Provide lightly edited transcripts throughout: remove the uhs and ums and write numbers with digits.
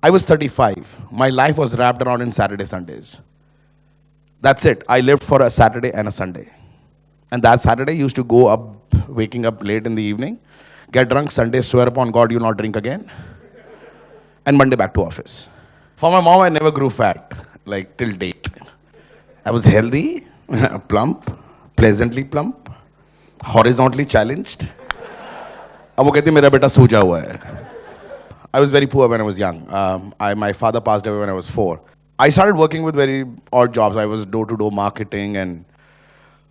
I was 35. My life was wrapped around in Saturday, Sundays. That's it. I lived for a Saturday and a Sunday. And that Saturday used to go up, waking up late in the evening, get drunk. Sunday, swear upon God you'll not drink again. And Monday back to office. For my mom, I never grew fat, like till date. I was healthy, plump, pleasantly plump, horizontally challenged. अब वो कहती मेरा बेटा सूजा हुआ है. I was very poor when I was young. My father passed away when I was 4. I started working with very odd jobs. I was door-to-door marketing and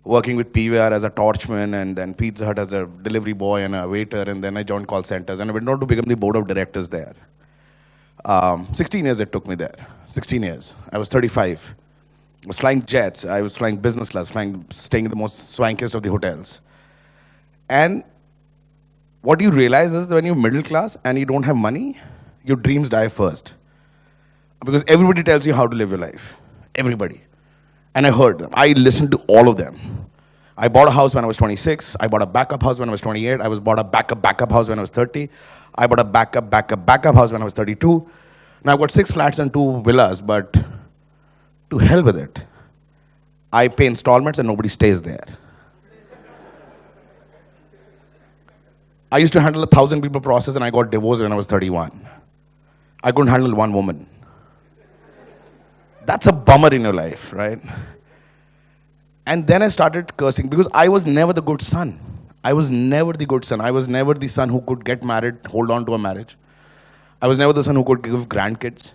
working with PVR as a torchman and then Pizza Hut as a delivery boy and a waiter, and then I joined call centers and I went on to become the board of directors there. 16 years it took me there. 16 years. I was 35. I was flying jets. I was flying business class, staying in the most swankiest of the hotels. And what you realize is that when you're middle class and you don't have money, your dreams die first. Because everybody tells you how to live your life. Everybody. And I heard them. I listened to all of them. I bought a house when I was 26. I bought a backup house when I was 28. I bought a backup house when I was 30. I bought a backup house when I was 32. Now I've got 6 flats and 2 villas, but to hell with it. I pay installments and nobody stays there. I used to handle 1,000 people process and I got divorced when I was 31. I couldn't handle one woman. That's a bummer in your life, right? And then I started cursing because I was never the good son. I was never the good son. I was never the son who could get married, hold on to a marriage. I was never the son who could give grandkids.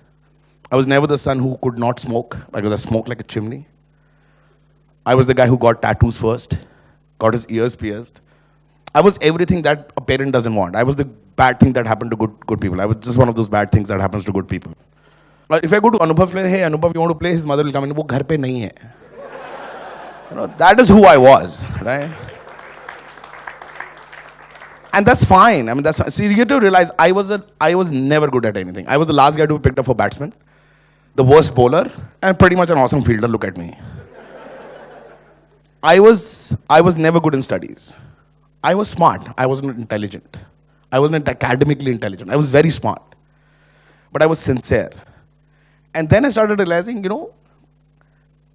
I was never the son who could not smoke because I smoked like a chimney. I was the guy who got tattoos first, got his ears pierced. I was everything that a parent doesn't want. I was the bad thing that happened to good people. I was just one of those bad things that happens to good people. Like if I go to Anubhav's place, hey Anubhav, you want to play? His mother will come in. वो घर पे नहीं है. That is who I was, right? And that's fine. I mean, that's fine. So you get to realize I was never good at anything. I was the last guy to be picked up for batsman, the worst bowler, and pretty much an awesome fielder. Look at me. I was never good in studies. I was smart. I wasn't intelligent. I wasn't academically intelligent. I was very smart. But I was sincere. And then I started realizing,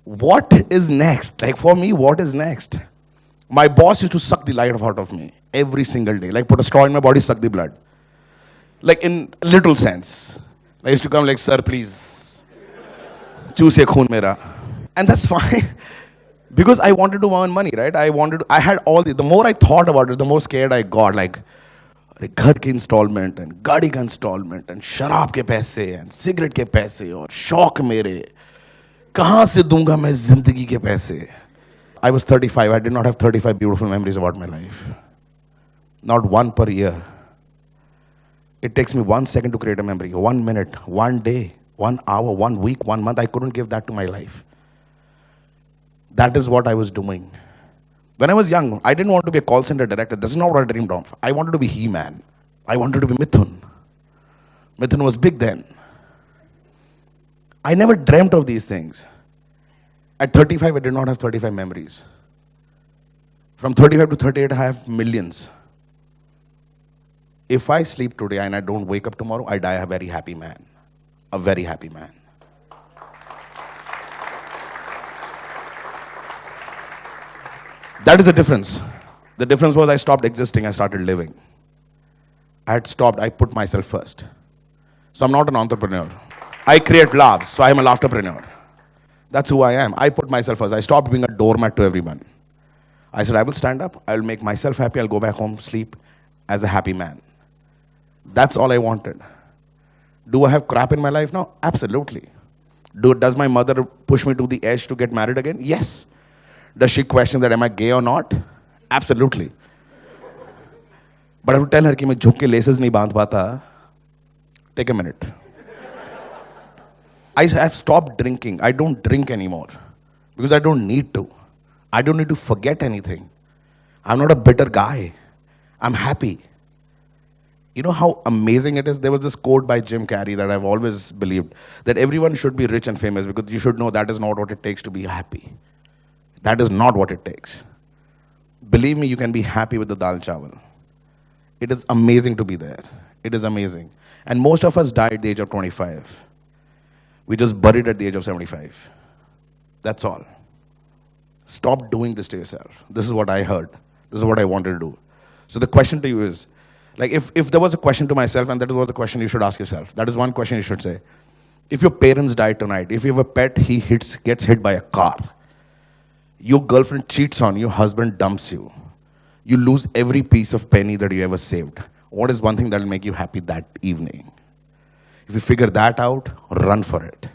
what is next? Like for me, what is next? My boss used to suck the life out of me every single day. Like put a straw in my body, suck the blood. Like in a little sense. I used to come like, sir, please. Choose your khoon mera. And that's fine. Because I wanted to earn money, right? I had all the more I thought about it, the more scared I got. Like, घर की installment and गाड़ी का installment and शराब के पैसे and cigarette के पैसे और शौक मेरे कहाँ से दूंगा मैं जिंदगी के पैसे. I was 35. I did not have 35 beautiful memories about my life. Not one per year. It takes me 1 second to create a memory. 1 minute, 1 day, 1 hour, 1 week, 1 month. I couldn't give that to my life. That is what I was doing. When I was young, I didn't want to be a call center director. This is not what I dreamed of. I wanted to be He-Man. I wanted to be Mithun. Mithun was big then. I never dreamt of these things. At 35, I did not have 35 memories. From 35 to 38, I have millions. If I sleep today and I don't wake up tomorrow, I die a very happy man. A very happy man. That is the difference. The difference was I stopped existing, I started living. I put myself first. So I'm not an entrepreneur. I create laughs, so I'm a laughterpreneur. That's who I am. I put myself first. I stopped being a doormat to everyone. I said, I will stand up, I'll make myself happy, I'll go back home, sleep as a happy man. That's all I wanted. Do I have crap in my life now? Absolutely. Does my mother push me to the edge to get married again? Yes. Does she question that am I gay or not? Absolutely. But I have to tell her कि मैं झुक के laces नहीं बांध पाता. Take a minute. I have stopped drinking. I don't drink anymore because I don't need to. I don't need to forget anything. I'm not a bitter guy. I'm happy. You know how amazing it is? There was this quote by Jim Carrey that I've always believed, that everyone should be rich and famous because you should know that is not what it takes to be happy. That is not what it takes. Believe me, you can be happy with the dal chawal. It is amazing to be there. It is amazing. And most of us die at the age of 25. We just buried at the age of 75. That's all. Stop doing this to yourself. This is what I heard. This is what I wanted to do. So the question to you is, like if there was a question to myself, and that is what the question you should ask yourself. That is one question you should say. If your parents die tonight, if you have a pet, he gets hit by a car. Your girlfriend cheats on you, husband dumps you. You lose every piece of penny that you ever saved. What is one thing that will make you happy that evening? If you figure that out, run for it.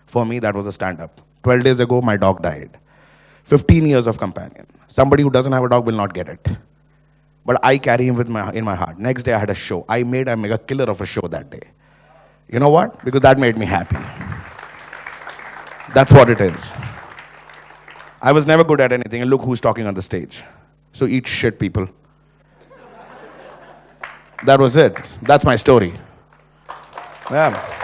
For me, that was a stand-up. 12 days ago, my dog died. 15 years of companion. Somebody who doesn't have a dog will not get it. But I carry him in my heart. Next day, I had a show. I made a mega killer of a show that day. You know what? Because that made me happy. That's what it is. I was never good at anything, and look who's talking on the stage. So eat shit, people. That was it. That's my story. Yeah.